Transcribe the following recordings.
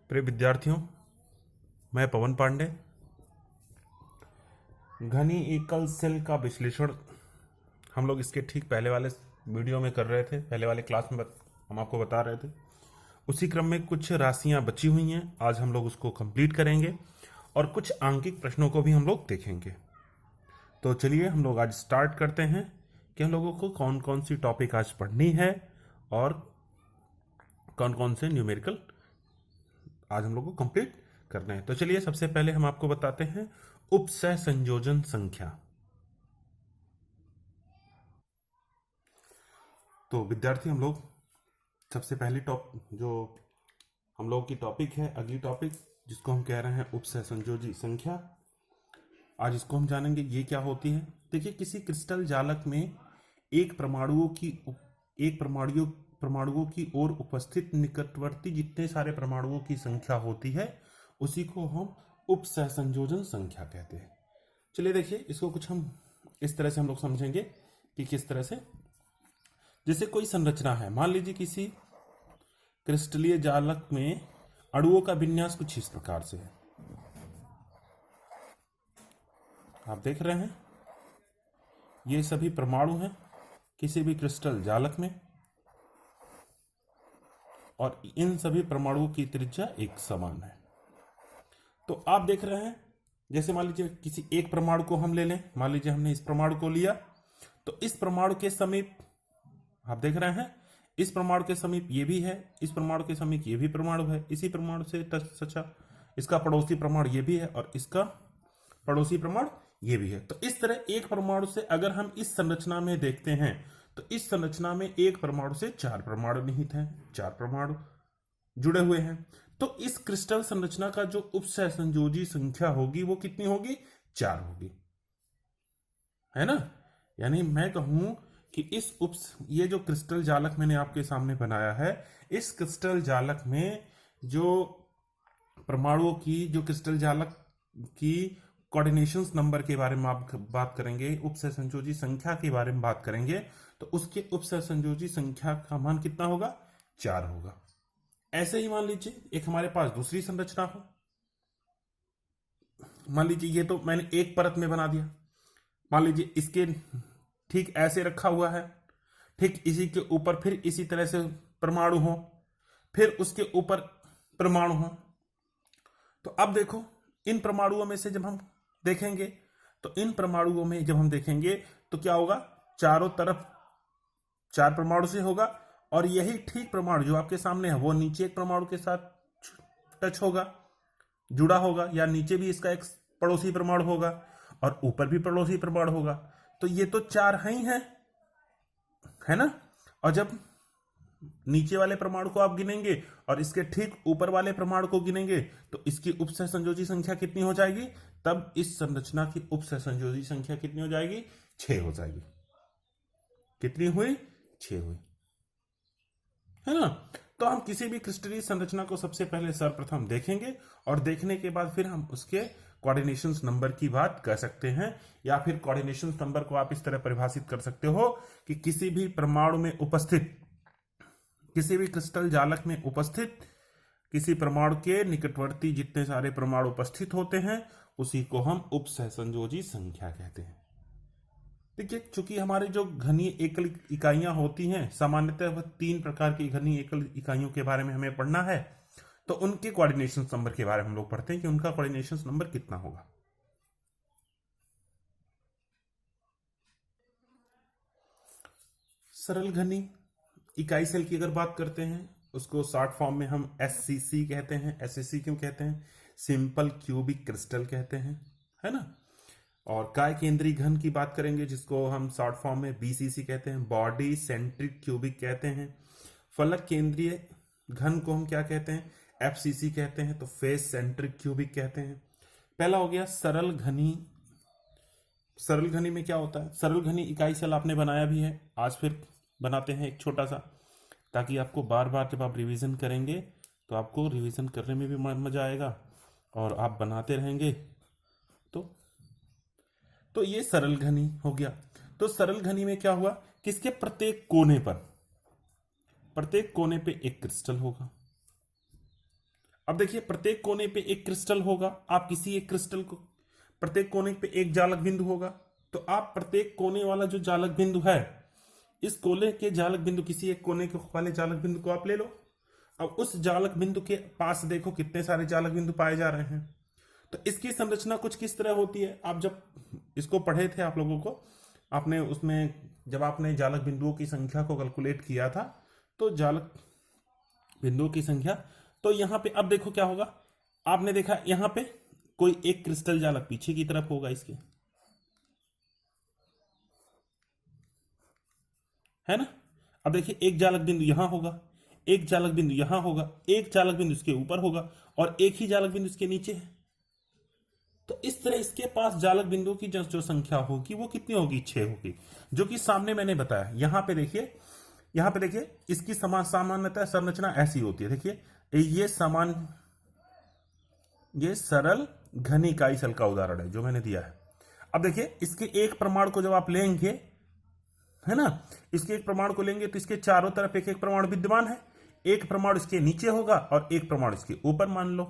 प्रिय विद्यार्थियों, मैं पवन पांडे घनी एकल सेल का विश्लेषण हम लोग इसके ठीक पहले वाले वीडियो में कर रहे थे। पहले वाले क्लास में हम आपको बता रहे थे। उसी क्रम में कुछ राशियां बची हुई हैं, आज हम लोग उसको कंप्लीट करेंगे और कुछ आंकिक प्रश्नों को भी हम लोग देखेंगे। तो चलिए हम लोग आज स्टार्ट करते हैं कि हम लोगों को कौन कौन सी टॉपिक आज पढ़नी है और कौन कौन से न्यूमेरिकल आज हम लोग को कंप्लीट करना है। तो चलिए सबसे पहले हम आपको बताते हैं उपसह संयोजन संख्या। तो विद्यार्थी, हम लोग सबसे पहली जो हम लोग की टॉपिक है, अगली टॉपिक जिसको हम कह रहे हैं उपसह संयोजी संख्या, आज इसको हम जानेंगे ये क्या होती है। देखिए, किसी क्रिस्टल जालक में एक परमाणुओं की ओर उपस्थित निकटवर्ती जितने सारे परमाणुओं की संख्या होती है उसी को हम उपसहसंयोजन संख्या कहते हैं। चलिए देखिए, इसको कुछ हम इस तरह से हम लोग समझेंगे कि किस तरह से, जैसे कोई संरचना है, मान लीजिए किसी क्रिस्टलीय जालक में अणुओं का विन्यास कुछ इस प्रकार से है। आप देख रहे हैं ये सभी परमाणु हैं किसी भी क्रिस्टल जालक में और इन सभी परमाणुओं की त्रिज्या एक समान है। तो आप देख रहे हैं, जैसे मान लीजिए किसी एक परमाणु को हम ले लें, मान लीजिए हमने इस परमाणु को लिया, तो इस परमाणु के समीप आप देख रहे हैं, इस परमाणु के समीप ये भी है, इस परमाणु के समीप ये भी परमाणु है, इसी परमाणु से सचा इसका पड़ोसी परमाणु ये भी है और इसका पड़ोसी परमाणु ये भी है। तो इस तरह एक परमाणु से अगर हम इस संरचना में देखते हैं तो इस संरचना में एक परमाणु से चार परमाणु निहित हैं, चार परमाणु जुड़े हुए हैं। तो इस क्रिस्टल संरचना का जो उपसहसंयोजी संख्या होगी वो कितनी होगी? 4 होगी, है ना। यानी मैं कहूं कि ये जो क्रिस्टल जालक मैंने आपके सामने बनाया है, इस क्रिस्टल जालक में जो परमाणुओं की, जो क्रिस्टल जालक की कोऑर्डिनेशंस नंबर के बारे में आप बात करेंगे, उपसहसंयोजी संख्या के बारे में बात करेंगे, तो उसके उपसहसंयोजी संख्या का मान कितना होगा? 4 होगा। ऐसे ही मान लीजिए एक हमारे पास दूसरी संरचना हो, मान लीजिए ये तो मैंने एक परत में बना दिया, मान लीजिए इसके ठीक ऐसे रखा हुआ है, ठीक इसी के ऊपर फिर इसी तरह से परमाणु हो, फिर उसके ऊपर परमाणु हो। तो अब देखो, इन परमाणुओं में से जब हम देखेंगे तो इन परमाणुओं में जब हम देखेंगे तो क्या होगा? चारों तरफ 4 परमाणु से होगा और यही ठीक परमाणु जो आपके सामने है वो नीचे एक परमाणु के साथ टच होगा, जुड़ा होगा, या नीचे भी इसका एक पड़ोसी परमाणु होगा और ऊपर भी पड़ोसी परमाणु होगा। तो ये तो 4 ही हैं, है ना। और जब नीचे वाले परमाणु को आप गिनेंगे और इसके ठीक ऊपर वाले परमाणु को गिनेंगे तो इसकी उपसहसंयोजी संख्या कितनी हो जाएगी? तब इस संरचना की उपसहसंयोजी संख्या कितनी हो जाएगी? 6 हो जाएगी। कितनी हुई? 6 हुई, है ना। तो हम किसी भी क्रिस्टलीय संरचना को सबसे पहले सर्वप्रथम देखेंगे और देखने के बाद फिर हम उसके कोऑर्डिनेशंस नंबर की बात कर सकते हैं, या फिर कोऑर्डिनेशंस नंबर को आप इस तरह परिभाषित कर सकते हो कि किसी भी परमाणु में उपस्थित, किसी भी क्रिस्टल जालक में उपस्थित किसी परमाणु के निकटवर्ती जितने सारे परमाणु उपस्थित होते हैं उसी को हम उपसहसंयोजी संख्या कहते हैं। देखिए, चूंकि हमारी जो घनीय एकल इकाइयां होती हैं, सामान्यतः वह 3 प्रकार की घनीय एकल इकाइयों के बारे में हमें पढ़ना है, तो उनके कोऑर्डिनेशन नंबर के बारे में हम लोग पढ़ते हैं कि उनका कोऑर्डिनेशन नंबर कितना होगा। सरल घनी इकाई सेल की अगर बात करते हैं, उसको शॉर्ट फॉर्म में हम एससीसी कहते हैं। एससीसी क्यों कहते हैं? सिंपल क्यूबिक क्रिस्टल कहते हैं, है ना। और काय केंद्रीय घन की बात करेंगे जिसको हम शॉर्ट फॉर्म में बीसीसी कहते हैं, बॉडी सेंट्रिक क्यूबिक कहते हैं। फलक केंद्रीय घन को हम क्या कहते हैं? एफसीसी कहते हैं। तो फेस सेंट्रिक क्यूबिक कहते हैं। पहला हो गया सरल घनी। सरल घनी में क्या होता है? सरल घनी इकाई सेल आपने बनाया भी है, आज फिर बनाते हैं एक छोटा सा, ताकि आपको बार बार जब आप रिवीजन करेंगे तो आपको रिवीजन करने में भी मजा आएगा और आप बनाते रहेंगे। तो ये सरल घनी हो गया। तो सरल घनी में क्या हुआ? किसके प्रत्येक कोने पे एक क्रिस्टल होगा। अब देखिए प्रत्येक कोने पे एक क्रिस्टल होगा, आप किसी एक क्रिस्टल को, प्रत्येक कोने पे एक जालक बिंदु होगा, तो आप प्रत्येक कोने वाला जो जालक बिंदु है, इस कोने के जालक बिंदु, किसी एक कोने के वाले जालक बिंदु को आप ले लो। अब उस जालक बिंदु के पास देखो कितने सारे जालक बिंदु पाए जा रहे हैं। तो इसकी संरचना कुछ किस तरह होती है, आप जब इसको पढ़े थे आप लोगों को, आपने उसमें जब आपने जालक बिंदुओं की संख्या को कैलकुलेट किया था, तो जालक बिंदुओं की संख्या, तो यहां पे अब देखो क्या होगा, आपने देखा यहां पे कोई एक क्रिस्टल जालक पीछे की तरफ होगा इसके, है ना। अब देखिए एक जालक बिंदु यहां होगा, एक जालक बिंदु यहां होगा, एक जालक बिंदु इसके ऊपर होगा, और एक ही जालक बिंदु इसके नीचे है। तो इस तरह इसके पास जालक बिंदुओं की जो संख्या होगी वो कितनी होगी, 6 होगी, जो कि सामने मैंने बताया। यहां पे देखिए, यहां पे देखिए इसकी सामान्यतः संरचना ऐसी होती है। देखिए ये सरल घनी इकाई सेल का उदाहरण है जो मैंने दिया है। अब देखिए इसके एक परमाणु को जब आप लेंगे, है ना, इसके एक परमाणु को लेंगे तो इसके चारों तरफ एक एक परमाणु विद्यमान है। एक परमाणु इसके नीचे होगा और एक परमाणु इसके ऊपर मान लो।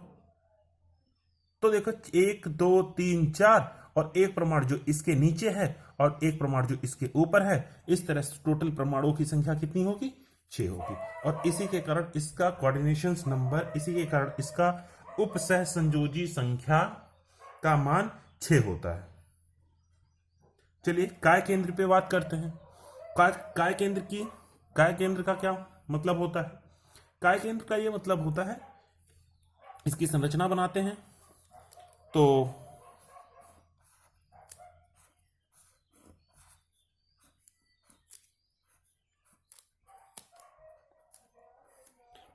तो देखो 1 2 3 4, और एक परमाणु जो इसके नीचे है और एक परमाणु जो इसके ऊपर है। इस तरह से टोटल परमाणुओं की संख्या कितनी होगी, 6 होगी। और इसी के कारण इसका कोऑर्डिनेशन नंबर, इसी के कारण इसका उपसह संयोजी संख्या का मान 6 होता है। चलिए काय केंद्र पे बात करते हैं। काय केंद्र का क्या मतलब होता है। काय केंद्र का यह मतलब होता है, इसकी संरचना बनाते हैं तो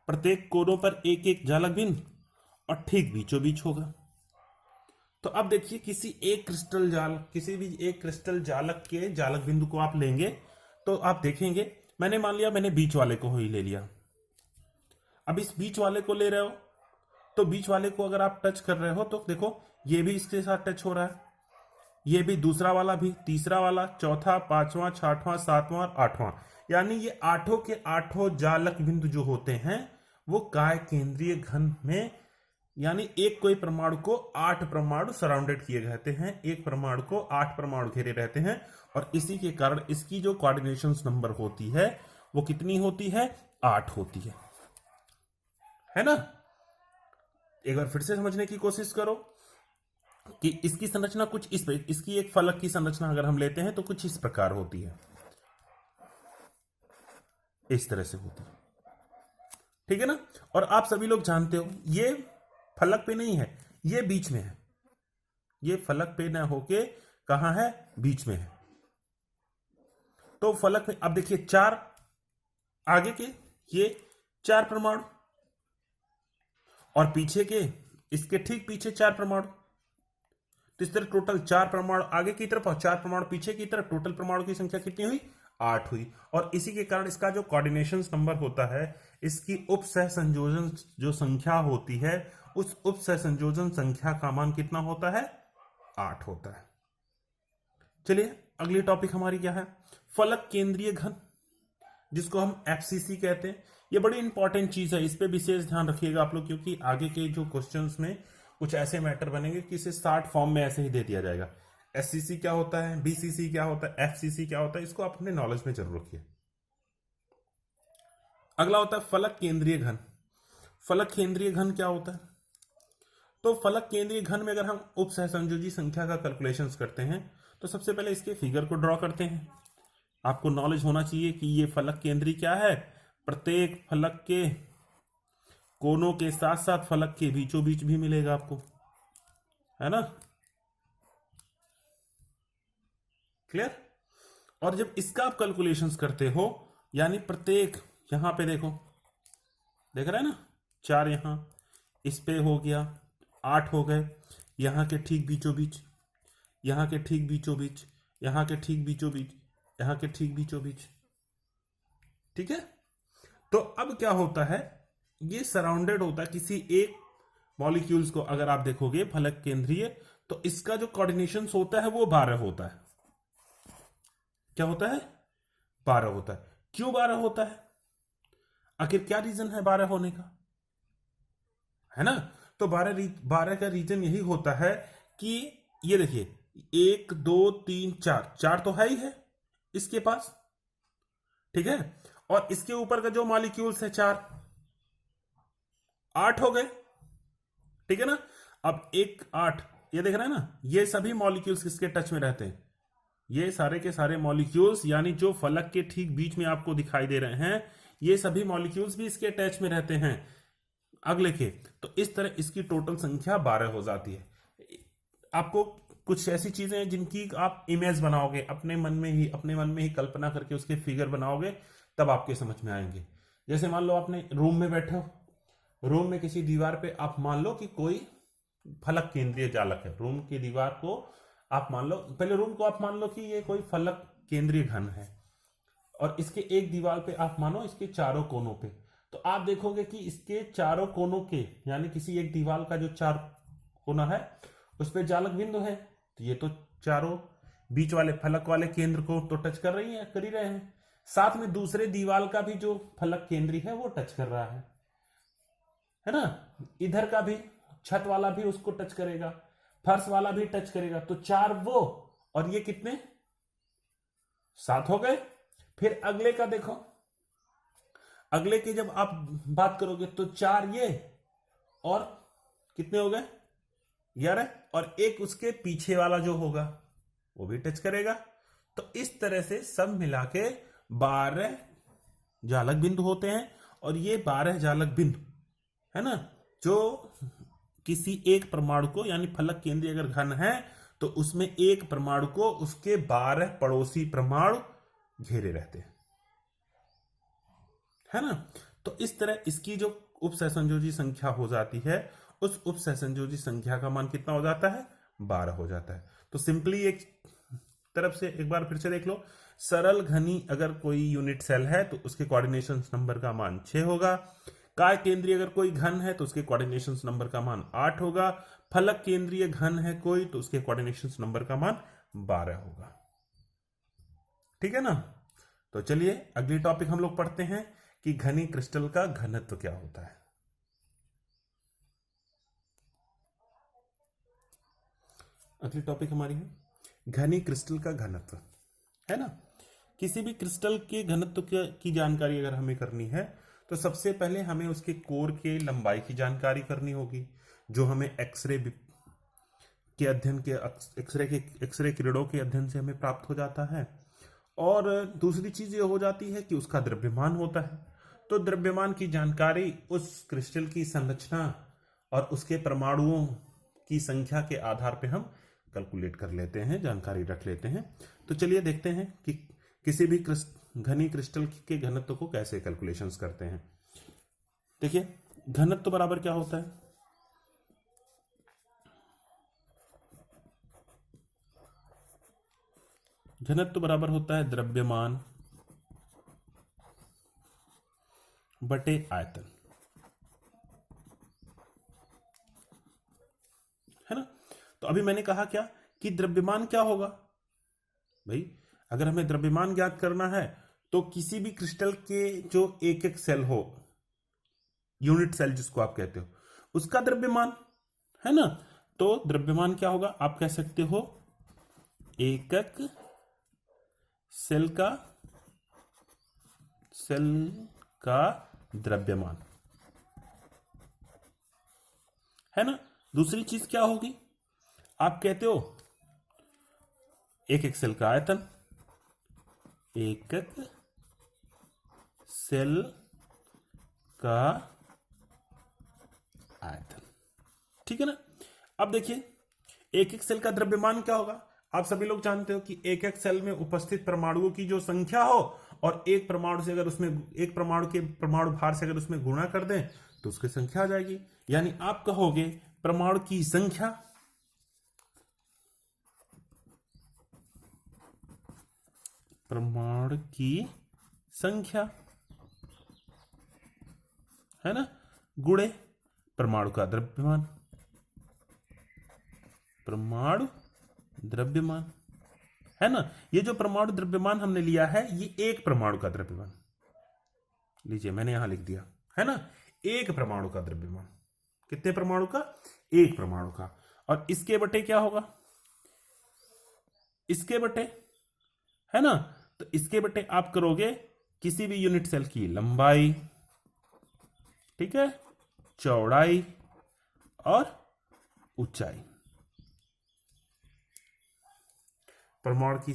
प्रत्येक कोनों पर एक एक जालक बिंदु और ठीक बीचों बीच होगा। तो अब देखिए किसी भी एक क्रिस्टल जालक के जालक बिंदु को आप लेंगे तो आप देखेंगे, मैंने मान लिया मैंने बीच वाले को ही ले लिया। अब इस बीच वाले को ले रहे हो तो बीच वाले को अगर आप टच कर रहे हो तो देखो ये भी इसके साथ टच हो रहा है, ये भी, दूसरा वाला भी, तीसरा वाला, चौथा, पांचवा, छठवां, सातवां और आठवां, यानी ये आठों के आठों जालक बिंदु जो होते हैं वो काय केंद्रीय घन में, यानी एक कोई परमाणु को 8 परमाणु सराउंडेड किए रहते हैं, एक परमाणु को 8 परमाणु घेरे रहते हैं। और इसी के कारण इसकी जो कोऑर्डिनेशन नंबर होती है वो कितनी होती है, 8 होती है ना। एक बार फिर से समझने की कोशिश करो कि इसकी संरचना कुछ इसकी एक फलक की संरचना अगर हम लेते हैं तो कुछ इस प्रकार होती है, इस तरह से होती है, ठीक है ना। और आप सभी लोग जानते हो ये फलक पे नहीं है, ये बीच में है, ये फलक पे ना होके कहां है, बीच में है। तो फलक में अब देखिए 4 आगे के ये 4 परमाणु और पीछे के इसके ठीक पीछे 4 परमाणु, तो इस तरह टोटल 4 परमाणु आगे की तरफ और 4 परमाणु पीछे की तरफ, टोटल परमाणु की संख्या कितनी हुई, 8 हुई। और इसी के कारण इसका जो कोऑर्डिनेशन नंबर होता है, इसकी उपसह संयोजन जो संख्या होती है, उस उपसह संयोजन संख्या का मान कितना होता है, 8 होता है। चलिए अगली टॉपिक हमारी क्या है, फलक केंद्रीय घन, जिसको हम एफसीसी कहते हैं। ये बड़ी इंपॉर्टेंट चीज है, इस पे विशेष ध्यान रखिएगा आप लोग, क्योंकि आगे के जो क्वेश्चंस में कुछ ऐसे मैटर बनेंगे कि इसे शॉर्ट फॉर्म में ऐसे ही दे दिया जाएगा। एससीसी क्या होता है, बीसीसी क्या होता है, एफसीसी क्या होता है, इसको आप अपने नॉलेज में जरूर रखिए। अगला होता है फलक केंद्रीय घन। फलक केंद्रीय घन क्या होता है, तो फलक केंद्रीय घन में अगर हम उपसहसंयोजी संख्या का कैलकुलेशन करते हैं तो सबसे पहले इसके फिगर को ड्रॉ करते हैं। आपको नॉलेज होना चाहिए कि ये फलक केंद्रीय क्या है, प्रत्येक फलक के कोनों के साथ साथ फलक के बीचों बीच भी मिलेगा आपको, है ना, क्लियर। और जब इसका आप कैलकुलेशंस करते हो, यानी प्रत्येक, यहां पे देखो, देख रहे हैं ना, 4 यहां इस पे हो गया, 8 हो गए, यहां के ठीक बीचों बीच, यहां के ठीक बीचों बीच, यहां के ठीक बीचों बीच, यहां के ठीक बीचों बीच, ठीक है। तो अब क्या होता है, ये सराउंडेड होता है किसी एक मॉलिक्यूल्स को, अगर आप देखोगे फलक केंद्रीय, तो इसका जो कोऑर्डिनेशन होता है वो 12 होता है। क्या होता है, 12 होता है। क्यों 12 होता है, आखिर क्या रीजन है 12 होने का, है ना। तो 12 का रीजन यही होता है कि ये देखिए 1 2 3 4, 4 तो है ही है इसके पास, ठीक है। और इसके ऊपर का जो मॉलिक्यूल्स है 4, 8 हो गए, ठीक है ना। अब 1 8, ये देख रहे हैं ना, ये सभी मॉलिक्यूल्स किसके टच में रहते हैं, ये सारे के सारे मॉलिक्यूल्स, यानी जो फलक के ठीक बीच में आपको दिखाई दे रहे हैं, ये सभी मॉलिक्यूल्स भी इसके अटैच में रहते हैं अगले के। तो इस तरह इसकी टोटल संख्या 12 हो जाती है। आपको कुछ ऐसी चीजें हैं जिनकी आप इमेज बनाओगे अपने मन में ही कल्पना करके उसके फिगर बनाओगे, तब आपके समझ में आएंगे। जैसे मान लो आपने रूम में बैठे हो, रूम में किसी दीवार पे आप मान लो कि कोई फलक केंद्रीय जालक है, रूम की दीवार को आप मान लो, पहले रूम को आप मान लो कि ये कोई फलक केंद्रीय घन है, और इसके एक दीवार पे आप मानो इसके चारों कोनों पे, तो आप देखोगे कि इसके चारों कोनों के, यानी किसी एक दीवार का जो 4 कोना है उस पे जालक बिंदु है, तो ये तो चारों बीच वाले फलक वाले केंद्र को तो टच कर रही है, कर ही रहे हैं। साथ में दूसरे दीवार का भी जो फलक केंद्रीय है वो टच कर रहा है ना। इधर का भी छत वाला भी उसको टच करेगा, फर्श वाला भी टच करेगा, तो 4 वो, और ये कितने 7 हो गए। फिर अगले का देखो, अगले की जब आप बात करोगे तो 4 ये, और कितने हो गए 11, और एक उसके पीछे वाला जो होगा वो भी टच करेगा। तो इस तरह से सब मिला के 12 जालक बिंदु होते हैं, और ये 12 जालक बिंदु है ना, जो किसी एक परमाणु को, यानी फलक केंद्रीय अगर घन है तो उसमें एक परमाणु को उसके 12 पड़ोसी परमाणु घेरे रहते हैं, है ना। तो इस तरह इसकी जो उप सहसंयोजी संख्या हो जाती है, उस उप सहसंयोजी संख्या का मान कितना हो जाता है, 12 हो जाता है। तो सिंपली एक तरफ से एक बार फिर से देख लो, सरल घनी अगर कोई यूनिट सेल है तो उसके कोऑर्डिनेशन नंबर का मान 6 होगा। काय केंद्रीय अगर कोई घन है तो उसके कोऑर्डिनेशन नंबर का मान 8 होगा। फलक केंद्रीय घन है कोई तो उसके कोऑर्डिनेशन नंबर का मान 12 होगा, ठीक है ना। तो चलिए अगली टॉपिक हम लोग पढ़ते हैं कि घनी क्रिस्टल का घनत्व क्या होता है। अगली टॉपिक हमारी है घनी क्रिस्टल का घनत्व, है ना। किसी भी क्रिस्टल के घनत्व की जानकारी अगर हमें करनी है तो सबसे पहले हमें उसके कोर के लंबाई की जानकारी करनी होगी, जो हमें एक्सरे के अध्ययन के एक्सरे किरणों के अध्ययन से हमें प्राप्त हो जाता है। और दूसरी चीज ये हो जाती है कि उसका द्रव्यमान होता है। तो द्रव्यमान की जानकारी उस क्रिस्टल की संरचना और उसके परमाणुओं की संख्या के आधार पर हम कैलकुलेट कर लेते हैं, जानकारी रख लेते हैं। तो चलिए देखते हैं कि किसी भी घनी क्रिस्टल के घनत्व को कैसे कैलकुलेशंस करते हैं। देखिए घनत्व बराबर क्या होता है, घनत्व बराबर होता है द्रव्यमान बटे आयतन, है ना। तो अभी मैंने कहा क्या कि द्रव्यमान क्या होगा भाई, अगर हमें द्रव्यमान ज्ञात करना है तो किसी भी क्रिस्टल के जो एक एक सेल हो, यूनिट सेल जिसको आप कहते हो, उसका द्रव्यमान, है ना। तो द्रव्यमान क्या होगा, आप कह सकते हो एकक सेल का द्रव्यमान, है ना। दूसरी चीज क्या होगी, आप कहते हो एक एक सेल का आयतन, एकक सेल का आयतन, ठीक है ना। अब देखिए एक एक सेल का द्रव्यमान क्या होगा, आप सभी लोग जानते हो कि एक एक सेल में उपस्थित परमाणुओं की जो संख्या हो, और एक परमाणु से अगर उसमें एक परमाणु के परमाणु भार से अगर उसमें गुणा कर दें तो उसकी संख्या आ जाएगी। यानी आप कहोगे परमाणु की संख्या है ना, गुणे परमाणु का द्रव्यमान, परमाणु द्रव्यमान, है ना। ये जो परमाणु द्रव्यमान हमने लिया है ये एक परमाणु का द्रव्यमान, लीजिए मैंने यहां लिख दिया, है ना, एक परमाणु का द्रव्यमान, कितने परमाणु का? एक परमाणु का। और इसके बटे क्या होगा? इसके बटे, है ना? तो इसके बटे आप करोगे किसी भी यूनिट सेल की लंबाई, ठीक है, चौड़ाई और ऊंचाई। परमाणु की,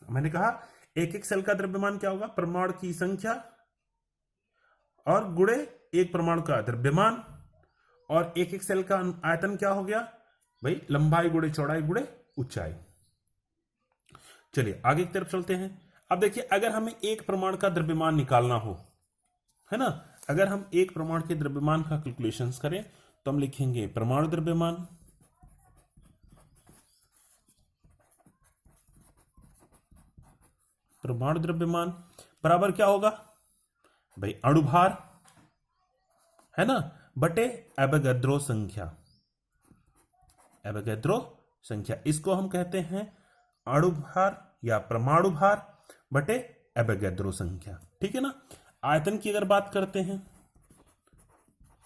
मैंने कहा एक एक सेल का द्रव्यमान क्या होगा? परमाणु की संख्या और गुणे एक परमाणु का द्रव्यमान, और एक एक सेल का आयतन क्या हो गया भाई? लंबाई गुणे चौड़ाई गुणे ऊंचाई। चलिए आगे की तरफ चलते हैं। अब देखिए, अगर हमें एक परमाणु का द्रव्यमान निकालना हो, है ना, अगर हम एक परमाणु के द्रव्यमान का कैलकुलेशंस करें तो हम लिखेंगे परमाणु द्रव्यमान बराबर क्या होगा भाई? अणुभार, है ना, बटे एवोगैड्रो संख्या। एवोगैड्रो संख्या, इसको हम कहते हैं अणुभार या परमाणु भार बटे एवोगैड्रो संख्या, ठीक है ना। आयतन की अगर बात करते हैं,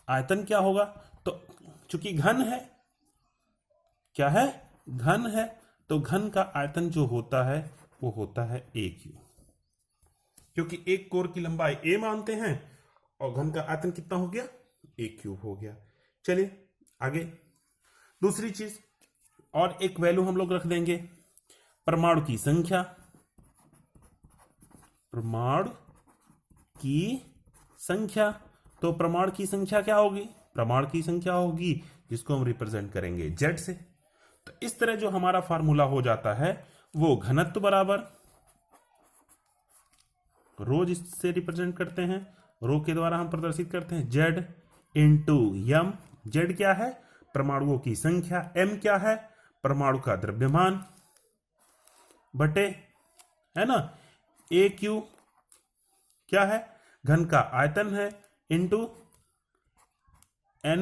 आयतन क्या होगा? तो चूंकि घन है, क्या है? घन है, तो घन का आयतन जो होता है वो होता है a क्यूब, क्योंकि एक कोर की लंबाई a मानते हैं और घन का आयतन कितना हो गया? a क्यूब हो गया। चलिए आगे दूसरी चीज और एक वैल्यू हम लोग रख देंगे, परमाणु की संख्या। परमाणु की संख्या, तो परमाणु की संख्या क्या होगी? परमाणु की संख्या होगी जिसको हम रिप्रेजेंट करेंगे Z से। तो इस तरह जो हमारा फार्मूला हो जाता है वो घनत्व बराबर रो, जिससे रिप्रेजेंट करते हैं, रो के द्वारा हम प्रदर्शित करते हैं Z इंटू यम। Z क्या है? परमाणुओं की संख्या। M क्या है? परमाणु का द्रव्यमान, बटे, है ना, A क्यू क्या है? घन का आयतन है, इंटू Na,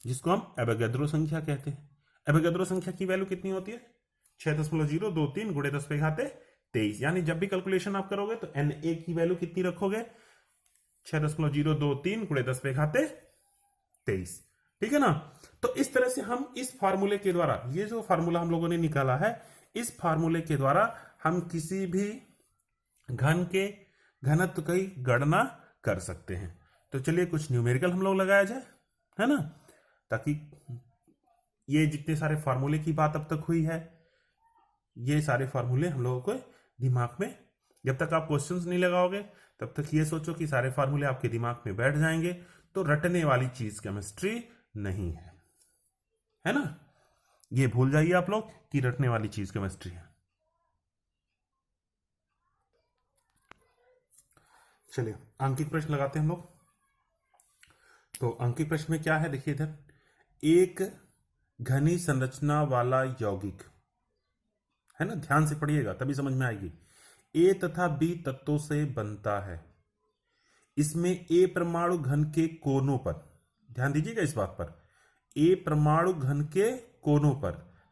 जिसको हम एवोगैड्रो संख्या कहते हैं। एवोगैड्रो संख्या की वैल्यू कितनी होती है? 6.023 गुणे 10 पे घाते 23। यानी जब भी कैलकुलेशन आप करोगे तो Na की वैल्यू कितनी रखोगे? 6.023 गुणे 10 पे घाते 23, ठीक है ना। तो इस तरह से हम इस फार्मूले के द्वारा, ये जो फार्मूला हम लोगों ने निकाला है, इस फार्मूले के द्वारा हम किसी भी घन के घनत्व की गणना कर सकते हैं। तो चलिए कुछ न्यूमेरिकल हम लोग लगाया जाए, है ना, ताकि ये जितने सारे फार्मूले की बात अब तक हुई है, ये सारे फार्मूले हम लोगों को दिमाग में, जब तक आप क्वेश्चंस नहीं लगाओगे तब तक ये सोचो कि सारे फार्मूले आपके दिमाग में बैठ जाएंगे। तो रटने वाली चीज केमिस्ट्री नहीं है ना। ये भूल जाइए आप लोग कि रटने वाली चीज केमिस्ट्री है। चलिए अंकित प्रश्न लगाते हैं हम लोग। तो अंकित प्रश्न में क्या है, देखिए इधर, एक घनी संरचना वाला यौगिक, है ना, ध्यान से पढ़िएगा तभी समझ में आएगी। ए तथा बी तत्वों से बनता है। इसमें ए परमाणु घन के कोनों पर, ध्यान दीजिएगा इस बात पर, ए परमाणु घन के कोनों पर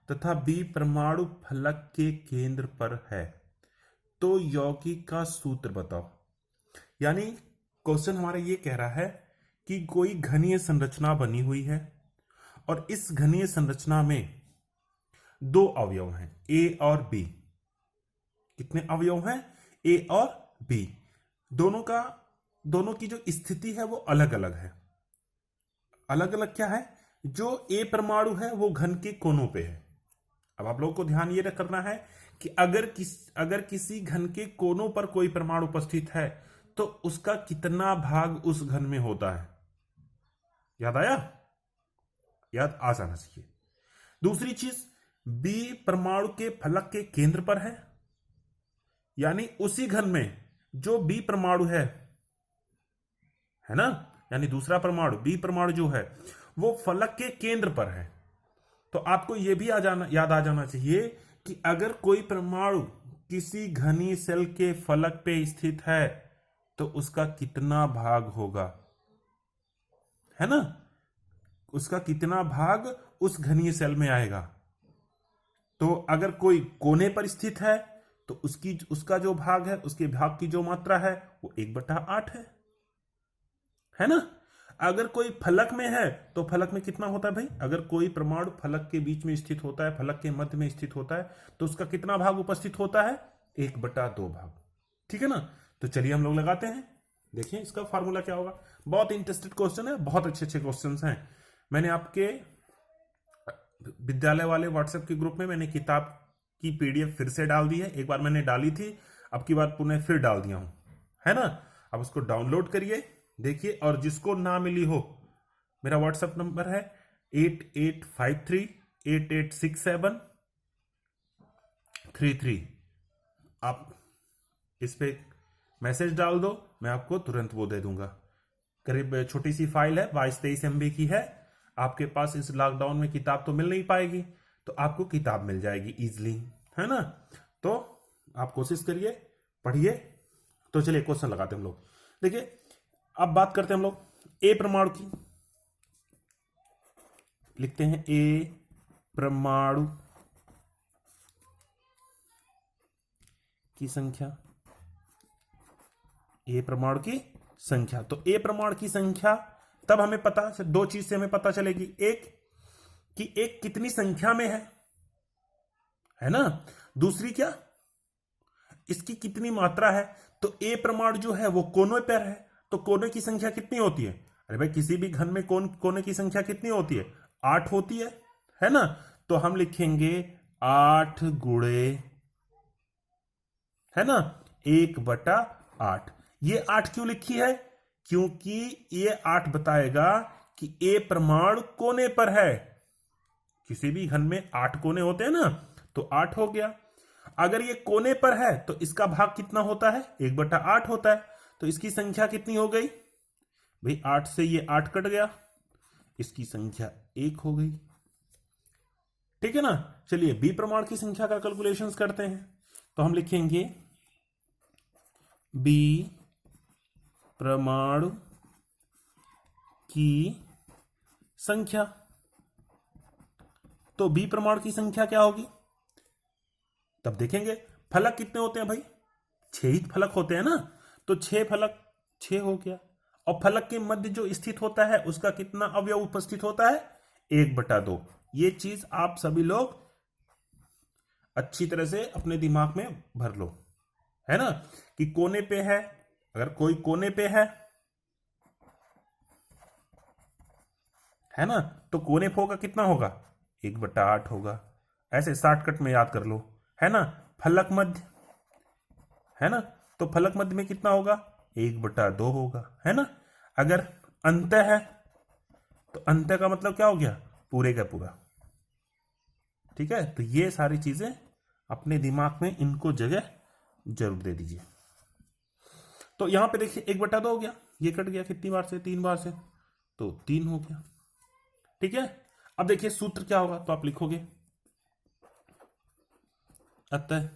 तथा बी परमाणु फलक के केंद्र पर है। तो यौगिक का सूत्र बताओ। यानी क्वेश्चन हमारा ये कह रहा है कि कोई घनीय संरचना बनी हुई है और इस घनीय संरचना में दो अवयव हैं, ए और बी। कितने अवयव हैं? ए और बी। दोनों की जो स्थिति है वो अलग अलग है। अलग अलग क्या है? जो ए परमाणु है वो घन के कोनों पे है। अब आप लोगों को ध्यान ये करना है कि अगर किसी घन के कोनों पर कोई परमाणु उपस्थित है तो उसका कितना भाग उस घन में होता है। याद आया? याद आ जाना चाहिए। दूसरी चीज, बी परमाणु के फलक के केंद्र पर है, यानी उसी घन में जो बी परमाणु है ना, यानी दूसरा परमाणु बी परमाणु जो है वो फलक के केंद्र पर है। तो आपको यह भी याद आ जाना चाहिए कि अगर कोई परमाणु किसी घनी सेल के फलक पे स्थित है तो उसका कितना भाग होगा, है ना, उसका कितना भाग उस घनीय सेल में आएगा। तो अगर कोई कोने पर स्थित है तो उसका जो भाग है, उसके भाग की जो मात्रा है वो 1/8 है ना। अगर कोई फलक में है तो फलक में कितना होता है भाई, अगर कोई परमाणु फलक के बीच में स्थित होता है, फलक के मध्य में स्थित होता है, तो उसका कितना भाग उपस्थित होता है, 1/2 भाग। ठीक है ना। तो चलिए हम लोग लगाते हैं, देखिए इसका फार्मूला क्या होगा। बहुत इंटरेस्टेड क्वेश्चन है, बहुत अच्छे अच्छे क्वेश्चन हैं। मैंने आपके विद्यालय वाले व्हाट्सएप के ग्रुप में मैंने किताब की पीडीएफ फिर से डाल दी है। एक बार मैंने डाली थी, अब की बार पुनः फिर डाल दिया हूं, है ना। अब उसको डाउनलोड करिए, देखिए, और जिसको ना मिली हो, मेरा व्हाट्सएप नंबर है 8853886733। आप इस पे मैसेज डाल दो, मैं आपको तुरंत वो दे दूंगा। करीब छोटी सी फाइल है, 22-23 MB की है। आपके पास इस लॉकडाउन में किताब तो मिल नहीं पाएगी, तो आपको किताब मिल जाएगी इजीली, है ना। तो आप कोशिश करिए, पढ़िए। तो चलिए क्वेश्चन लगाते हैं हम लोग। देखिए अब बात करते हैं हम लोग ए परमाणु की। लिखते हैं ए परमाणु की संख्या, ए परमाणु की संख्या। तो ए परमाणु की संख्या तब हमें पता, दो चीज से हमें पता चलेगी। एक कि एक कितनी संख्या में है ना। दूसरी क्या, इसकी कितनी मात्रा है। तो ए परमाणु जो है वो कोनों पर है, तो कोने की संख्या कितनी होती है। अरे भाई किसी भी घन में कोने की संख्या कितनी होती है, 8 होती है ना। तो हम लिखेंगे 8 गुणे, है ना, 1/8। ये 8 क्यों लिखी है, क्योंकि ये 8 बताएगा कि ए परमाणु कोने पर है। किसी भी घन में 8 कोने होते हैं ना, तो 8 हो गया। अगर ये कोने पर है तो इसका भाग कितना होता है, 1/8 होता है। तो इसकी संख्या कितनी हो गई भाई, 8 से ये 8 कट गया, इसकी संख्या 1 हो गई। ठीक है ना। चलिए बी परमाणु की संख्या का कैलकुलेशंस करते हैं। तो हम लिखेंगे बी परमाणु की संख्या। तो बी परमाणु की संख्या क्या होगी, तब देखेंगे। फलक कितने होते हैं भाई, 6 ही फलक होते हैं ना। तो 6 फलक, 6 हो गया। और फलक के मध्य जो स्थित होता है उसका कितना अवयव उपस्थित होता है, 1/2। ये चीज आप सभी लोग अच्छी तरह से अपने दिमाग में भर लो, है ना। कि कोने पे है, अगर कोई कोने पे है ना, तो कोने पे होगा कितना होगा, 1/8 होगा। ऐसे शॉर्टकट में याद कर लो, है ना। फलक मध्य है ना, तो फलक मध्य में कितना होगा, 1/2 होगा, है ना। अगर अंत है तो अंत का मतलब क्या हो गया, पूरे का पूरा। ठीक है। तो ये सारी चीजें अपने दिमाग में इनको जगह जरूर दे दीजिए। तो यहां पे देखिए 1/2 हो गया, ये कट गया कितनी बार से, 3 बार से, तो 3 हो गया। ठीक है। अब देखिए सूत्र क्या होगा, तो आप लिखोगे अतः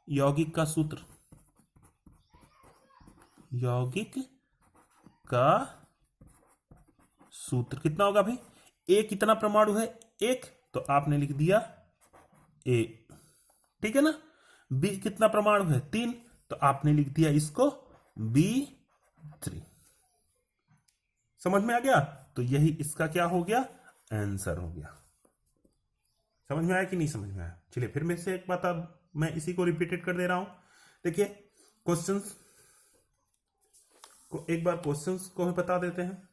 यौगिक का सूत्र, यौगिक का सूत्र कितना होगा भाई, ए कितना परमाणु है, 1, तो आपने लिख दिया ए। ठीक है ना। बी कितना परमाणु है, 3, तो आपने लिख दिया इसको B3। समझ में आ गया। तो यही इसका क्या हो गया, आंसर हो गया। समझ में आया कि नहीं समझ में आया। चलिए फिर मैं से एक बात अब मैं इसी को रिपीटेड कर दे रहा हूं। देखिए क्वेश्चंस को एक बार क्वेश्चंस को हम बता देते हैं।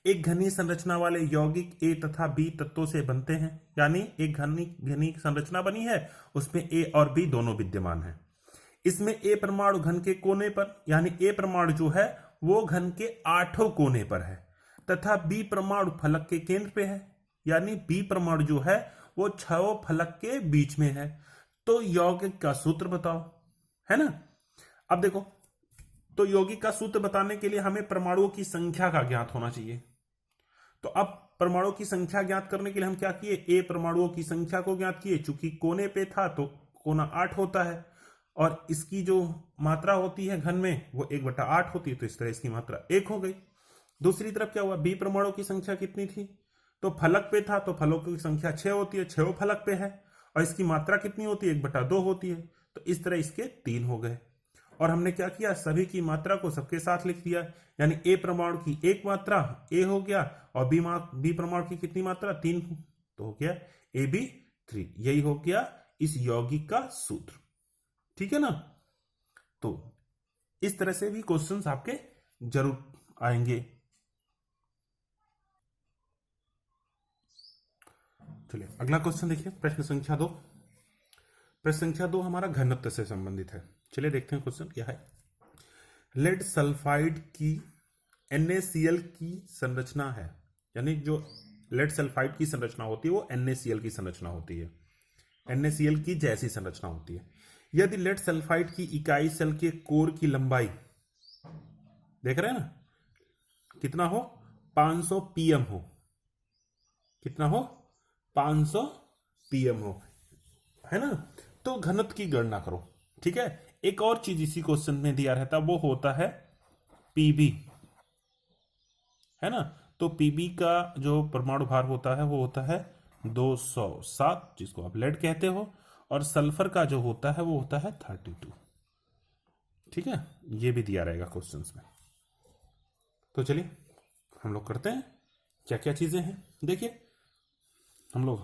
एक घनी संरचना वाले यौगिक ए तथा बी तत्वों से बनते हैं, यानी एक घनी संरचना बनी है, उसमें ए और बी दोनों विद्यमान हैं। इसमें ए परमाणु घन के कोने पर, यानी ए परमाणु जो है वो घन के 8 कोने पर है, तथा बी परमाणु फलक के केंद्र पे है, यानी बी परमाणु जो है वो 6 फलक के बीच में है। तो यौगिक का सूत्र बताओ, है ना। अब देखो, तो यौगिक का सूत्र बताने के लिए हमें परमाणुओं की संख्या का ज्ञात होना चाहिए। तो अब परमाणुओं की संख्या ज्ञात करने के लिए हम क्या किए, ए परमाणुओं की संख्या को ज्ञात किए। चूंकि कोने पे था तो कोना 8 होता है, और इसकी जो मात्रा होती है घन में वो 1/8 होती है, तो इस तरह इसकी मात्रा 1 हो गई। दूसरी तरफ क्या हुआ, बी परमाणु की संख्या कितनी थी, तो फलक पे था, तो फलकों की संख्या 6 होती है, 6 फलक पे है, और इसकी मात्रा कितनी होती है, 1/2 होती है, तो इस तरह इसके 3 हो गए। और हमने क्या किया, सभी की मात्रा को सबके साथ लिख दिया, यानी ए परमाणु की एक मात्रा ए हो गया और बी परमाणु की कितनी मात्रा 3, तो हो गया AB3। यही हो गया इस यौगिक का सूत्र। ठीक है ना। तो इस तरह से भी क्वेश्चंस आपके जरूर आएंगे। चलिए अगला क्वेश्चन देखिए, प्रश्न संख्या 2। प्रश्न संख्या 2 हमारा घनत्व से संबंधित है। चलिए देखते हैं क्वेश्चन क्या है। लेड सल्फाइड की NaCl की संरचना है, यानी जो लेड सल्फाइड की संरचना होती है वो NaCl की संरचना होती है, NaCl की जैसी संरचना होती है। यदि लेड सल्फाइड की इकाई सेल के कोर की लंबाई, देख रहे हैं ना, कितना हो, 500 pm हो, कितना हो, 500 pm हो, है ना, तो घनत्व की गणना करो। ठीक है। एक और चीज इसी क्वेश्चन में दिया रहता है, वो होता है पीबी, है ना। तो पीबी का जो परमाणु भार होता है वो होता है 207, जिसको आप लेड कहते हो, और सल्फर का जो होता है वो होता है 32। ठीक है, ये भी दिया रहेगा क्वेश्चंस में। तो चलिए हम लोग करते हैं क्या क्या चीजें हैं। देखिए हम लोग,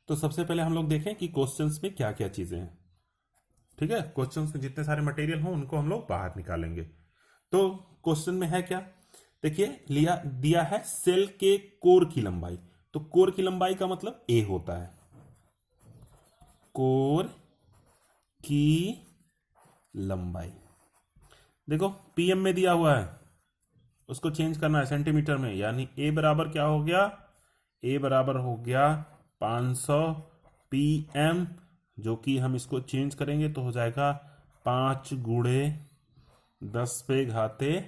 तो सबसे पहले हम लोग देखें कि क्वेश्चंस में क्या क्या चीजें हैं। ठीक है, क्वेश्चंस में जितने सारे मटेरियल हो उनको हम लोग बाहर निकालेंगे। तो क्वेश्चन में है क्या, देखिए लिया दिया है सेल के कोर की लंबाई, तो कोर की लंबाई का मतलब ए होता है, कोर की लंबाई। देखो पीएम में दिया हुआ है, उसको चेंज करना है सेंटीमीटर में, यानी ए बराबर क्या हो गया, ए बराबर हो गया 500 pm, जो कि हम इसको चेंज करेंगे तो हो जाएगा 5 गुणे 10 पे घाते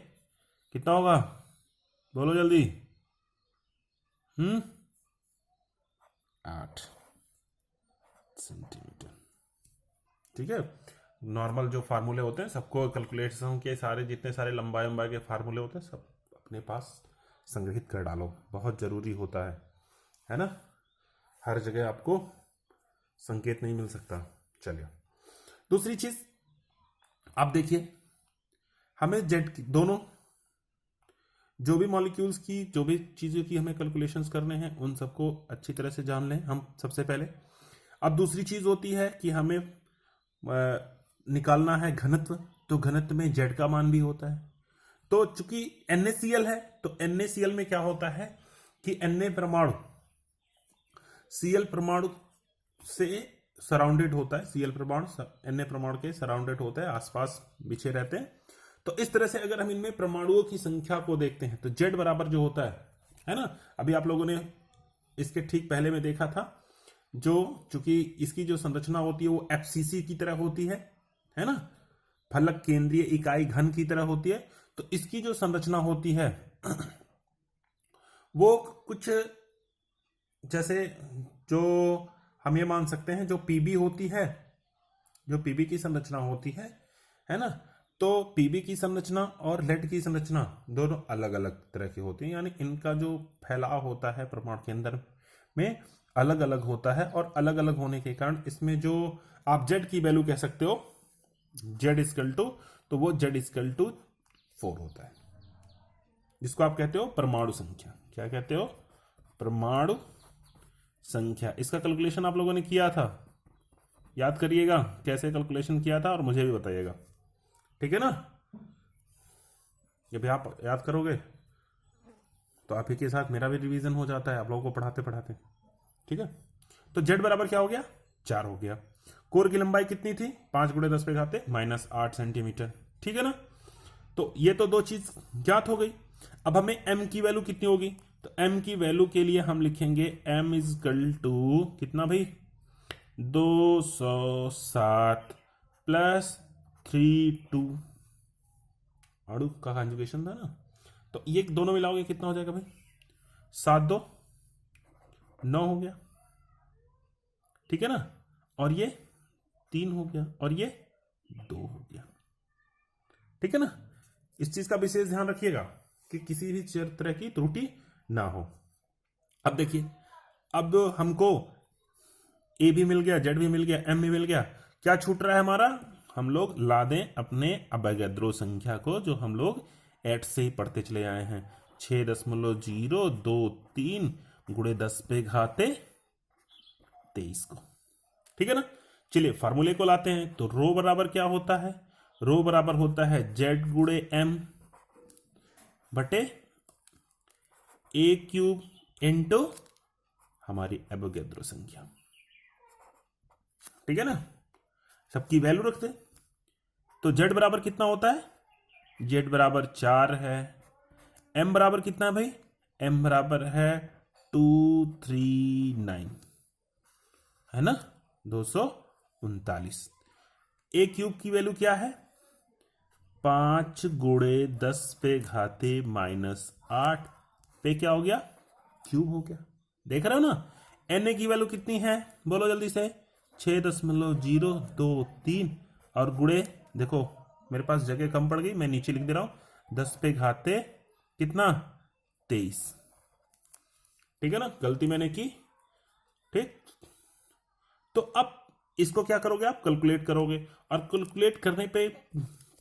कितना होगा, बोलो जल्दी, 8 सेंटीमीटर। ठीक है, नॉर्मल जो फार्मूले होते हैं सबको, कैलकुलेशन के सारे जितने सारे लंबाई के फार्मूले होते हैं सब अपने पास संग्रहित कर डालो, बहुत जरूरी होता है ना, हर जगह आपको संकेत नहीं मिल सकता। चलिए दूसरी चीज आप देखिए, हमें जेड की दोनों जो भी मॉलिक्यूल्स की जो भी चीजों की हमें कैलकुलेशंस करने हैं उन सबको अच्छी तरह से जान लें हम सबसे पहले। अब दूसरी चीज होती है कि हमें निकालना है घनत्व, तो घनत्व में जेड का मान भी होता है। तो चूंकि NaCl है तो NaCl में क्या होता है कि Na परमाणु Cl परमाणु से सराउंडेड होता है, Cl परमाणु Na परमाणु के सराउंडेड होता है, आसपास बिछे रहते हैं। तो इस तरह से अगर हम इनमें परमाणुओं की संख्या को देखते हैं तो जेड बराबर जो होता है ना, अभी आप लोगों ने इसके ठीक पहले में देखा था, जो चूंकि इसकी जो संरचना होती है वो FCC की तरह होती है ना, फलक केंद्रीय इकाई घन की तरह होती है। तो इसकी जो संरचना होती है वो कुछ जैसे, जो हम ये मान सकते हैं जो पीबी होती है, जो पीबी की संरचना होती है ना, तो पीबी की संरचना और लेड की संरचना दोनों अलग अलग तरह की होती है, यानी इनका जो फैलाव होता है परमाणु के अंदर में अलग अलग होता है, और अलग अलग होने के कारण इसमें जो आप जेड की वैल्यू कह सकते हो, जेड इक्वल टू, तो वो जेड इक्वल टू 4 होता है, जिसको आप कहते हो परमाणु संख्या। क्या कहते हो, परमाणु संख्या। इसका कैलकुलेशन आप लोगों ने किया था, याद करिएगा कैसे कैलकुलेशन किया था और मुझे भी बताइएगा, ठीक है ना। जब आप याद करोगे तो आप ही के साथ मेरा भी रिवीजन हो जाता है आप लोगों को पढ़ाते पढ़ाते। ठीक है, तो जेड बराबर क्या हो गया, 4 हो गया। कोर की लंबाई कितनी थी, 5 गुणे 10 पे घाते -8 सेंटीमीटर। ठीक है ना, तो ये तो दो चीज ज्ञात हो गई। अब हमें m की वैल्यू कितनी होगी, तो m की वैल्यू के लिए हम लिखेंगे m इजकल टू कितना भाई, 207 प्लस 32, अणु का कंजुगेशन था ना, तो ये दोनों मिलाओगे कितना हो जाएगा भाई, 7 2 9 हो गया। ठीक है ना, और ये 3 हो गया और ये 2 हो गया। ठीक है ना, इस चीज का विशेष ध्यान रखिएगा कि किसी भी तरह की त्रुटि ना हो। अब देखिए, अब हमको ए भी मिल गया, जेड भी मिल गया, एम भी मिल गया, क्या छूट रहा है हमारा, हम लोग ला दें अपने अवोगाद्रो संख्या को, जो हम लोग 8 से ही पढ़ते चले आए हैं। 6.023 गुणे 10 पे घाते 23 को, ठीक है ना। चलिए फार्मूले को लाते हैं। तो रो बराबर क्या होता है? रो बराबर होता है जेड गुणे एम बटे ए क्यूब इंटू हमारी एवोगाद्रो संख्या, ठीक है ना। सबकी वैल्यू रखते। तो जेड बराबर कितना होता है? जेड बराबर 4 है। एम बराबर कितना है भाई? एम बराबर है 239, है ना, 239। ए क्यूब की वैल्यू क्या है? 5 गुणे 10 पे घाते -8 पे क्या हो गया? क्यूब हो गया। देख रहे हो ना। एन ए की वैल्यू कितनी है? बोलो जल्दी से। 6.023 और गुणे, देखो मेरे पास जगह कम पड़ गई, मैं नीचे लिख दे रहा हूं, 10 पे घाते कितना? 23, ठीक है ना। गलती मैंने की, ठीक। तो अब इसको क्या करोगे आप? कैलकुलेट करोगे, और कैलकुलेट करने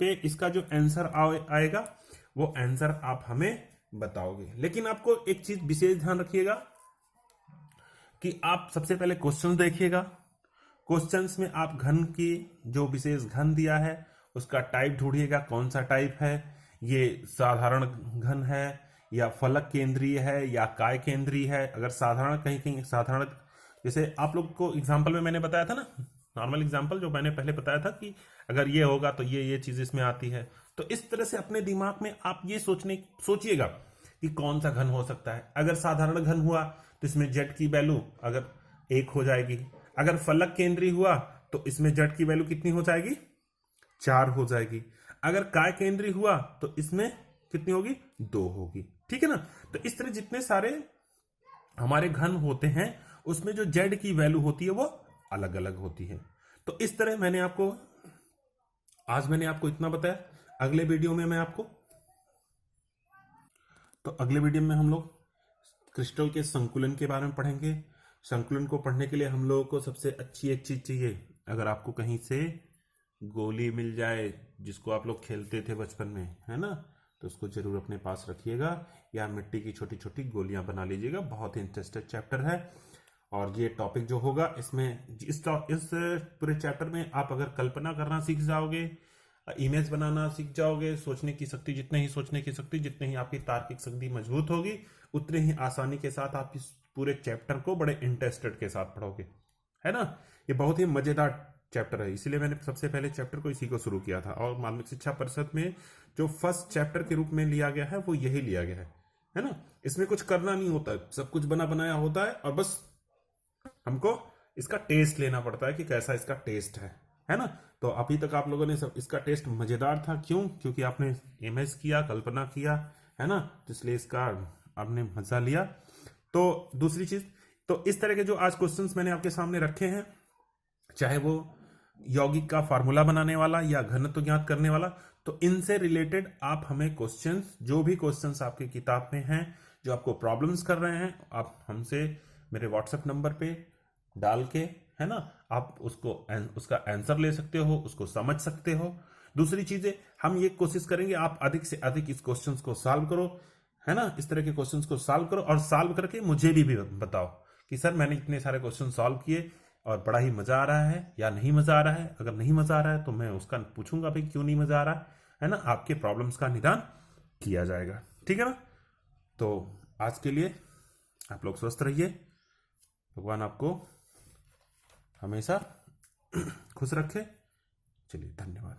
पे इसका जो आंसर आएगा वो आंसर आप हमें बताओगे। लेकिन आपको एक चीज विशेष ध्यान रखिएगा कि आप सबसे पहले क्वेश्चन देखिएगा। क्वेश्चंस में आप घन की जो विशेष घन दिया है उसका टाइप ढूंढिएगा, कौन सा टाइप है। ये साधारण घन है या फलक केंद्रीय है या काय केंद्रीय है। अगर साधारण, कहीं कहीं साधारण, जैसे आप लोग को एग्जाम्पल में मैंने बताया था ना, नॉर्मल एग्जाम्पल जो मैंने पहले बताया था कि अगर ये होगा तो ये चीज इसमें आती है। तो इस तरह से अपने दिमाग में आप ये सोचिएगा कि कौन सा घन हो सकता है। अगर साधारण घन हुआ तो इसमें जेड की वैल्यू अगर 1 हो जाएगी। अगर फलक केंद्रीय हुआ तो इसमें जेड की वैल्यू कितनी हो जाएगी? 4 हो जाएगी। अगर काय केंद्रीय हुआ तो इसमें कितनी होगी? 2 होगी, ठीक है ना। तो इस तरह जितने सारे हमारे घन होते हैं उसमें जो जेड की वैल्यू होती है वो अलग अलग होती है। तो इस तरह आज मैंने आपको इतना बताया। अगले वीडियो में अगले वीडियो में हम लोग क्रिस्टल के संकुलन के बारे में पढ़ेंगे। संकुलन को पढ़ने के लिए हम लोगों को सबसे अच्छी एक चीज चाहिए। अगर आपको कहीं से गोली मिल जाए, जिसको आप लोग खेलते थे बचपन में, है ना, तो उसको जरूर अपने पास रखिएगा, या मिट्टी की छोटी छोटी गोलियां बना लीजिएगा। बहुत ही इंटरेस्टेड चैप्टर है। और ये टॉपिक जो होगा इसमें, इस पूरे चैप्टर में आप अगर कल्पना करना सीख जाओगे, इमेज बनाना सीख जाओगे, सोचने की शक्ति, जितने ही आपकी तार्किक शक्ति मजबूत होगी, उतने ही आसानी के साथ आप इस पूरे चैप्टर को बड़े इंटरेस्टेड के साथ पढ़ोगे, है ना। ये बहुत ही मजेदार चैप्टर है, इसलिए मैंने सबसे पहले चैप्टर को इसी को शुरू किया था। और माध्यमिक शिक्षा परिषद में जो फर्स्ट चैप्टर के रूप में लिया गया है वो यही लिया गया है ना। इसमें कुछ करना नहीं होता, सब कुछ बना बनाया होता है, और बस हमको इसका टेस्ट लेना पड़ता है कि कैसा इसका टेस्ट है ना। तो अभी तक आप लोगों ने सब, इसका टेस्ट मजेदार था। क्यों? क्योंकि आपने इमेज किया, कल्पना किया, है ना, तो इसलिए इसका आपने मजा लिया। तो दूसरी चीज, तो इस तरह के जो आज क्वेश्चंस मैंने आपके सामने रखे हैं, चाहे वो यौगिक का फार्मूला बनाने वाला या घनत्व ज्ञात करने वाला, तो इनसे रिलेटेड आप हमें क्वेश्चंस, जो भी क्वेश्चंस आपकी किताब में हैं, जो आपको प्रॉब्लम्स कर रहे हैं, आप हमसे मेरे व्हाट्सएप नंबर पे डाल के, है ना, आप उसका आंसर ले सकते हो, उसको समझ सकते हो। दूसरी चीजें, हम ये कोशिश करेंगे आप अधिक से अधिक इस क्वेश्चंस को सॉल्व करो, है ना, इस तरह के क्वेश्चंस को सॉल्व करो, और सॉल्व करके मुझे भी बताओ कि सर मैंने इतने सारे क्वेश्चन सॉल्व किए और बड़ा ही मजा आ रहा है या नहीं मजा आ रहा है। अगर नहीं मजा आ रहा है तो मैं उसका पूछूंगा भाई क्यों नहीं मजा आ रहा है ना। आपके प्रॉब्लम्स का निदान किया जाएगा, ठीक है ना। तो आज के लिए आप लोग स्वस्थ रहिए, भगवान आपको हमेशा खुश रखे। चलिए, धन्यवाद।